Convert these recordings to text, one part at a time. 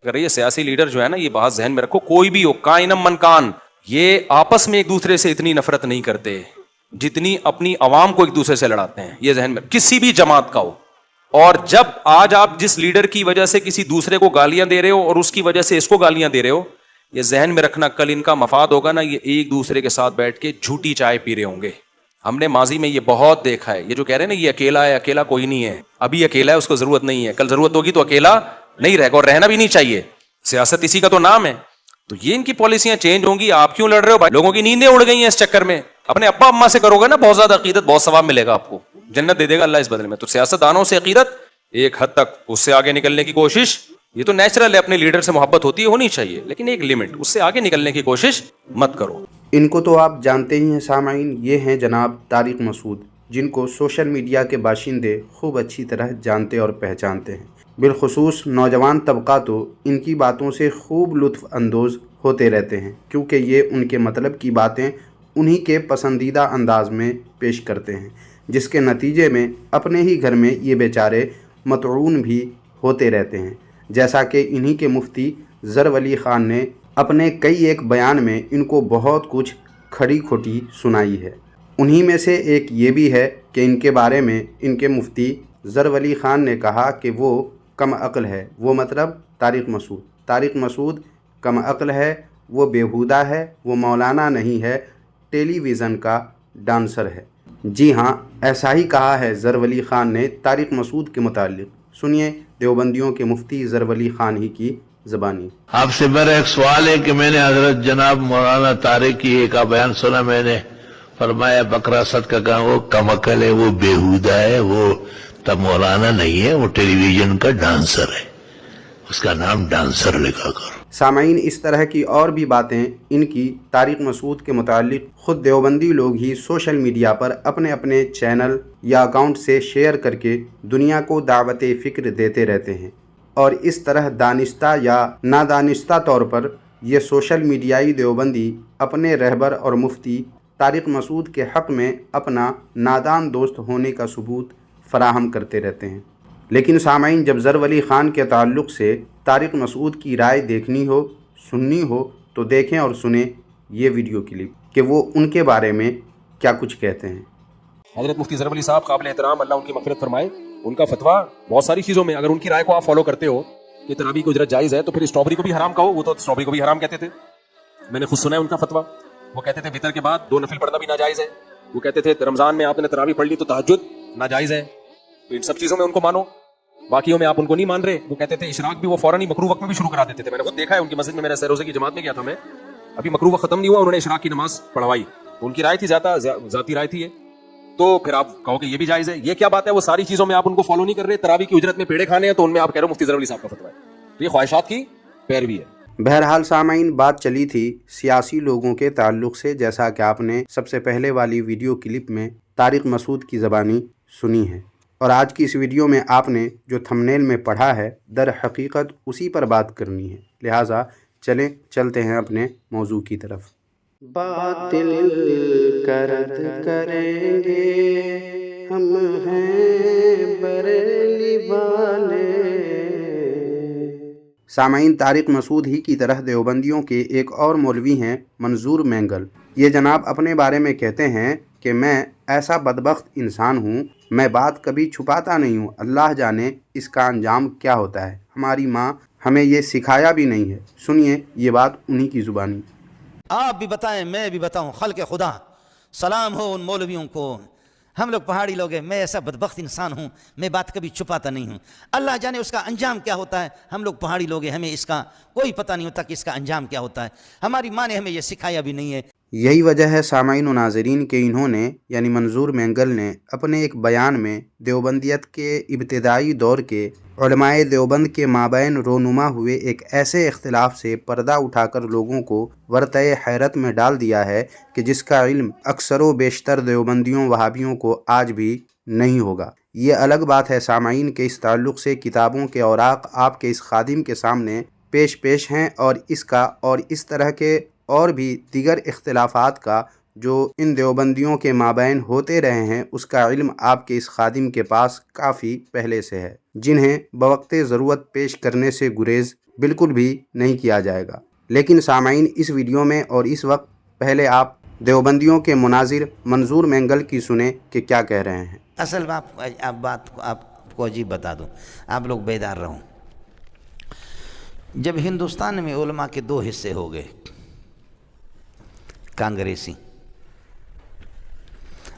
اگر یہ سیاسی لیڈر جو ہے نا، یہ بات ذہن میں رکھو، کوئی بھی ہو، کائنم من کان، یہ آپس میں ایک دوسرے سے اتنی نفرت نہیں کرتے جتنی اپنی عوام کو ایک دوسرے سے لڑاتے ہیں. یہ ذہن میں، کسی بھی جماعت کا ہو. اور جب آج آپ جس لیڈر کی وجہ سے کسی دوسرے کو گالیاں دے رہے ہو اور اس کی وجہ سے اس کو گالیاں دے رہے ہو، یہ ذہن میں رکھنا کل ان کا مفاد ہوگا نا، یہ ایک دوسرے کے ساتھ بیٹھ کے جھوٹی چائے پی رہے ہوں گے. ہم نے ماضی میں یہ بہت دیکھا ہے. یہ جو کہہ رہے ہیں نا یہ اکیلا ہے، اکیلا کوئی نہیں ہے. ابھی اکیلا ہے، اس کو ضرورت نہیں ہے، کل ضرورت ہوگی تو اکیلا نہیں رہے گا، اور رہنا بھی نہیں چاہیے. سیاست اسی کا تو نام ہے. تو یہ ان کی پالیسیاں چینج ہوں گی. آپ کیوں لڑ رہے ہو بھائی؟ لوگوں کی نیندیں اڑ گئی ہیں اس چکر میں. اپنے ابا اما سے کرو گے نا بہت زیادہ عقیدت، بہت ثواب ملے گا آپ کو، جنت دے دے گا اللہ اس بدلے میں. تو سیاست دانوں سے عقیدت ایک حد تک، اس سے آگے نکلنے کی کوشش، یہ تو نیچرل ہے، اپنے لیڈر سے محبت ہوتی ہے، ہونی چاہیے، لیکن ایک لمٹ، اس سے آگے نکلنے کی کوشش مت کرو. ان کو تو آپ جانتے ہی ہیں سامعین، یہ ہیں جناب طارق مسعود، جن کو سوشل میڈیا کے باشندے خوب اچھی طرح جانتے اور پہچانتے ہیں. بالخصوص نوجوان طبقہ تو ان کی باتوں سے خوب لطف اندوز ہوتے رہتے ہیں، کیونکہ یہ ان کے مطلب کی باتیں انہی کے پسندیدہ انداز میں پیش کرتے ہیں، جس کے نتیجے میں اپنے ہی گھر میں یہ بیچارے مطعون بھی ہوتے رہتے ہیں. جیسا کہ انہی کے مفتی ظر ولی خان نے اپنے کئی ایک بیان میں ان کو بہت کچھ کھڑی کھوٹی سنائی ہے. انہی میں سے ایک یہ بھی ہے کہ ان کے بارے میں ان کے مفتی ظر ولی خان نے کہا کہ وہ کم عقل ہے. وہ مطلب طارق مسعود کم عقل ہے، وہ بیہودہ ہے، وہ مولانا نہیں ہے، ٹیلی ویژن کا ڈانسر ہے. جی ہاں، ایسا ہی کہا ہے ظر ولی خان نے طارق مسعود کے متعلق. سنیے دیوبندیوں کے مفتی ظر ولی خان ہی کی زبانی. آپ سے میرا ایک سوال ہے کہ میں نے حضرت جناب مولانا طارق کی ایک بیان سنا، میں نے فرمایا بکرا ست کا کہا وہ کم عقل ہے، وہ بیہودہ ہے، وہ تب مولانا نہیں ہے، وہ ٹیلی ویژن کا ڈانسر ہے، اس کا نام ڈانسر لکھا کر. سامعین، اس طرح کی اور بھی باتیں ان کی طارق مسعود کے متعلق خود دیوبندی لوگ ہی سوشل میڈیا پر اپنے اپنے چینل یا اکاؤنٹ سے شیئر کر کے دنیا کو دعوت فکر دیتے رہتے ہیں. اور اس طرح دانستہ یا نادانستہ طور پر یہ سوشل میڈیائی دیوبندی اپنے رہبر اور مفتی طارق مسعود کے حق میں اپنا نادان دوست ہونے کا ثبوت فراہم کرتے رہتے ہیں. لیکن سامعین، جب ظر ولی خان کے تعلق سے طارق مسعود کی رائے دیکھنی ہو، سننی ہو، تو دیکھیں اور سنیں یہ ویڈیو کلپ کہ وہ ان کے بارے میں کیا کچھ کہتے ہیں. حضرت مفتی ظر ولی صاحب قابل احترام، اللہ ان کی مغفرت فرمائے. ان کا فتویٰ بہت ساری چیزوں میں، اگر ان کی رائے کو آپ فالو کرتے ہو کہ تراویح کی اجرت جائز ہے، تو پھر اسٹرابری کو بھی حرام کہو. وہ تو اسٹرابری کو بھی حرام کہتے تھے، میں نے خود سنا ہے ان کا فتویٰ. وہ کہتے تھے وتر کے بعد 2 نفل پڑھنا بھی ناجائز ہے. وہ کہتے تھے رمضان میں آپ نے تراویح پڑھ لی تو تہجد ناجائز ہے. تو ان سب چیزوں میں ان کو مانو، باقیوں میں آپ ان کو نہیں مان رہے. وہ کہتے تھے اشراق بھی وہ فوراً ہی مکروہ وقت میں بھی شروع کرا دیتے تھے. میں نے خود دیکھا ہے ان کی مسجد میں، میرے سہ روزے کی جماعت میں گیا تھا میں، ابھی مکروہ وقت ختم نہیں ہوا، انہوں نے اشراق کی نماز پڑھوائی. تو ان کی رائے تھی، ذاتی رائے تھی یہ. تو پھر آپ کہو کہ یہ بھی جائز ہے. یہ کیا بات ہے؟ وہ ساری چیزوں میں آپ ان کو فالو نہیں کر رہے. تراویح کی اجرت میں پیڑے کھانے ہیں تو ان میں آپ کہہ رہے ہو مفتی ظر ولی صاحب کا فتویٰ ہے. تو یہ خواہشات کی پیروی ہے. بہرحال سامعین، بات چلی تھی سیاسی لوگوں کے تعلق سے، جیسا کہ آپ نے سب سے پہلے والی ویڈیو کلپ میں طارق مسعود کی زبانی سنی ہے. اور آج کی اس ویڈیو میں آپ نے جو تھمبنیل میں پڑھا ہے، در حقیقت اسی پر بات کرنی ہے. لہٰذا چلتے ہیں اپنے موضوع کی طرف. باطل کرد کریں گے ہم ہیں بریلی والے. سامعین، طارق مسعود ہی کی طرح دیوبندیوں کے ایک اور مولوی ہیں منظور مینگل. یہ جناب اپنے بارے میں کہتے ہیں کہ میں ایسا بدبخت انسان ہوں، میں بات کبھی چھپاتا نہیں ہوں، اللہ جانے اس کا انجام کیا ہوتا ہے، ہماری ماں ہمیں یہ سکھایا بھی نہیں ہے. سنیے یہ بات انہی کی زبانی. آپ بھی بتائیں، میں بھی بتاؤں، خلق خدا سلام ہو ان مولویوں کو. ہم لوگ پہاڑی لوگ ہیں، میں ایسا بدبخت انسان ہوں، میں بات کبھی چھپاتا نہیں ہوں، اللہ جانے اس کا انجام کیا ہوتا ہے. ہم لوگ پہاڑی لوگ ہیں، ہمیں اس کا کوئی پتہ نہیں ہوتا کہ اس کا انجام کیا ہوتا ہے، ہماری ماں نے ہمیں یہ سکھایا بھی نہیں ہے. یہی وجہ ہے سامعین و ناظرین کہ انہوں نے یعنی منظور مینگل نے اپنے ایک بیان میں دیوبندیت کے ابتدائی دور کے علماء دیوبند کے مابین رونما ہوئے ایک ایسے اختلاف سے پردہ اٹھا کر لوگوں کو ورطۂ حیرت میں ڈال دیا ہے کہ جس کا علم اکثر و بیشتر دیوبندیوں وہابیوں کو آج بھی نہیں ہوگا. یہ الگ بات ہے سامعین کہ اس تعلق سے کتابوں کے اوراق آپ کے اس خادم کے سامنے پیش ہیں، اور اس طرح کے اور بھی دیگر اختلافات کا جو ان دیوبندیوں کے مابین ہوتے رہے ہیں، اس کا علم آپ کے اس خادم کے پاس کافی پہلے سے ہے، جنہیں بوقت ضرورت پیش کرنے سے گریز بالکل بھی نہیں کیا جائے گا۔ لیکن سامعین، اس ویڈیو میں اور اس وقت پہلے آپ دیوبندیوں کے مناظر منظور مینگل کی سنیں کہ کیا کہہ رہے ہیں۔ اصل بات آپ کو عجیب بتا دوں، آپ لوگ بیدار رہو۔ جب ہندوستان میں علماء کے دو حصے ہو گئے، کانگریسی،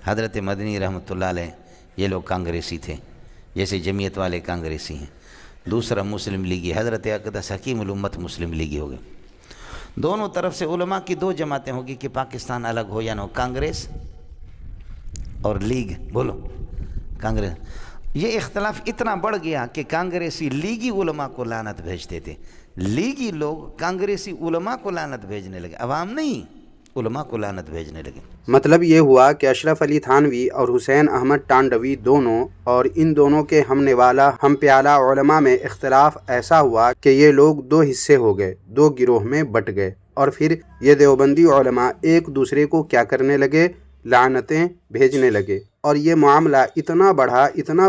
حضرت مدنی رحمۃ اللہ علیہ یہ لوگ کانگریسی تھے، جیسے جمعیت والے کانگریسی ہیں، دوسرا مسلم لیگی، حضرت اقدس حکیم الامت مسلم لیگی ہو گئے۔ دونوں طرف سے علماء کی دو جماعتیں ہوگی کہ پاکستان الگ ہو یا نہ ہو، کانگریس اور لیگ، بولو کانگریس۔ یہ اختلاف اتنا بڑھ گیا کہ کانگریسی لیگی علماء کو لعنت بھیجتے تھے، لیگی لوگ کانگریسی علماء کو لعنت بھیجنے لگے، عوام نہیں، علماء کو لعنت بھیجنے لگے۔ مطلب یہ ہوا کہ اشرف علی تھانوی اور حسین احمد ٹانڈوی دونوں اور ان دونوں کے ہم نوالا ہم پیالہ علماء میں اختلاف ایسا ہوا کہ یہ لوگ دو حصے ہو گئے، دو گروہ میں بٹ گئے، اور پھر یہ دیوبندی علماء ایک دوسرے کو کیا کرنے لگے؟ لعنتیں بھیجنے لگے، اور یہ معاملہ اتنا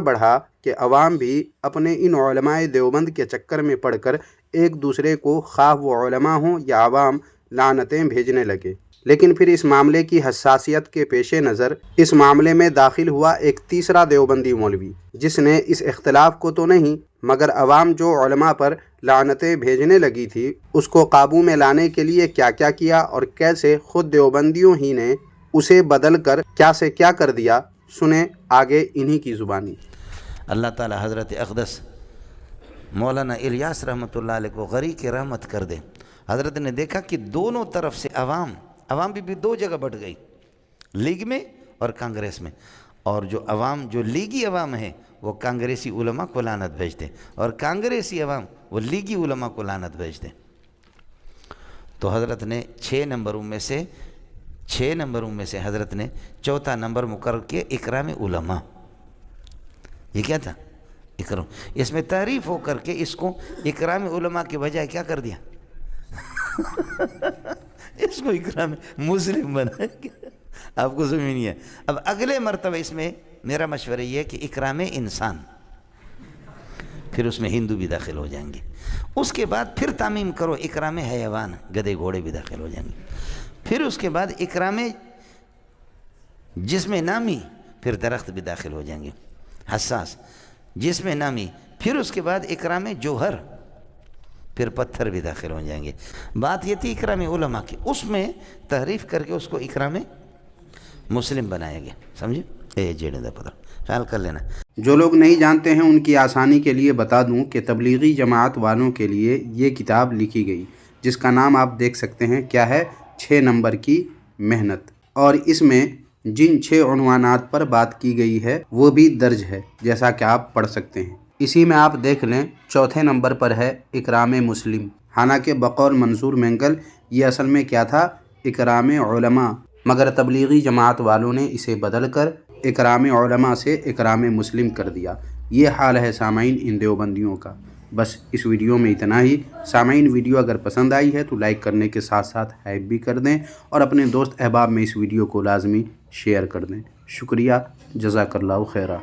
بڑھا کہ عوام بھی اپنے ان علماء دیوبند کے چکر میں پڑ کر ایک دوسرے کو، خواہ وہ علماء ہوں یا عوام، لعنتیں بھیجنے لگے۔ لیکن پھر اس معاملے کی حساسیت کے پیش نظر اس معاملے میں داخل ہوا ایک تیسرا دیوبندی مولوی، جس نے اس اختلاف کو تو نہیں مگر عوام جو علماء پر لعنتیں بھیجنے لگی تھی اس کو قابو میں لانے کے لیے کیا کیا کیا، اور کیسے خود دیوبندیوں ہی نے اسے بدل کر کیا سے کیا کر دیا۔ سنیں آگے انہی کی زبانی۔ اللہ تعالی حضرت اقدس مولانا الیاس رحمۃ اللہ علیہ کو غری کی رحمت کر دے۔ حضرت نے دیکھا کہ دونوں طرف سے عوام بھی دو جگہ بٹ گئی، لیگ میں اور کانگریس میں، اور جو لیگی عوام ہے وہ کانگریسی علماء کو لعنت بھیجتے، اور کانگریسی عوام وہ لیگی علماء کو لعنت بھیجتے۔ تو حضرت نے 6 نمبروں میں سے حضرت نے چوتھا نمبر مقرر کیا اکرام علماء۔ یہ کیا تھا؟ اکرام، اس میں تعریف ہو کر کے اس کو اکرام علماء کے بجائے کیا کر دیا؟ اس کو اکرام مسلم بنا۔ آپ کو سمجھ نہیں ہے۔ اب اگلے مرتبہ اس میں میرا مشورہ یہ ہے کہ اکرام انسان، پھر اس میں ہندو بھی داخل ہو جائیں گے، اس کے بعد پھر تعمیم کرو اکرام حیوان، گدھے گھوڑے بھی داخل ہو جائیں گے، پھر اس کے بعد اکرام جسم نامی، پھر درخت بھی داخل ہو جائیں گے، حساس جسم نامی، پھر اس کے بعد اکرام جوہر، پھر پتھر بھی داخل ہو جائیں گے۔ بات یہ تھی اکرام علماء کی، اس میں تحریف کر کے اس کو اکرام مسلم بنایا گیا، سمجھے؟ جیڑے دا پتہ خیال کر لینا۔ جو لوگ نہیں جانتے ہیں ان کی آسانی کے لیے بتا دوں کہ تبلیغی جماعت والوں کے لیے یہ کتاب لکھی گئی، جس کا نام آپ دیکھ سکتے ہیں، کیا ہے؟ 6 نمبر کی محنت، اور اس میں جن 6 عنوانات پر بات کی گئی ہے وہ بھی درج ہے، جیسا کہ آپ پڑھ سکتے ہیں۔ اسی میں آپ دیکھ لیں، چوتھے نمبر پر ہے اکرام مسلم، حالانکہ بقول منظور مینگل یہ اصل میں کیا تھا؟ اکرام علماء، مگر تبلیغی جماعت والوں نے اسے بدل کر اکرام علماء سے اکرام مسلم کر دیا۔ یہ حال ہے سامعین ان دیوبندیوں کا۔ بس اس ویڈیو میں اتنا ہی۔ سامعین، ویڈیو اگر پسند آئی ہے تو لائک کرنے کے ساتھ ساتھ ہائپ بھی کر دیں، اور اپنے دوست احباب میں اس ویڈیو کو لازمی شیئر کر دیں۔ شکریہ، جزاک اللہ خیرہ۔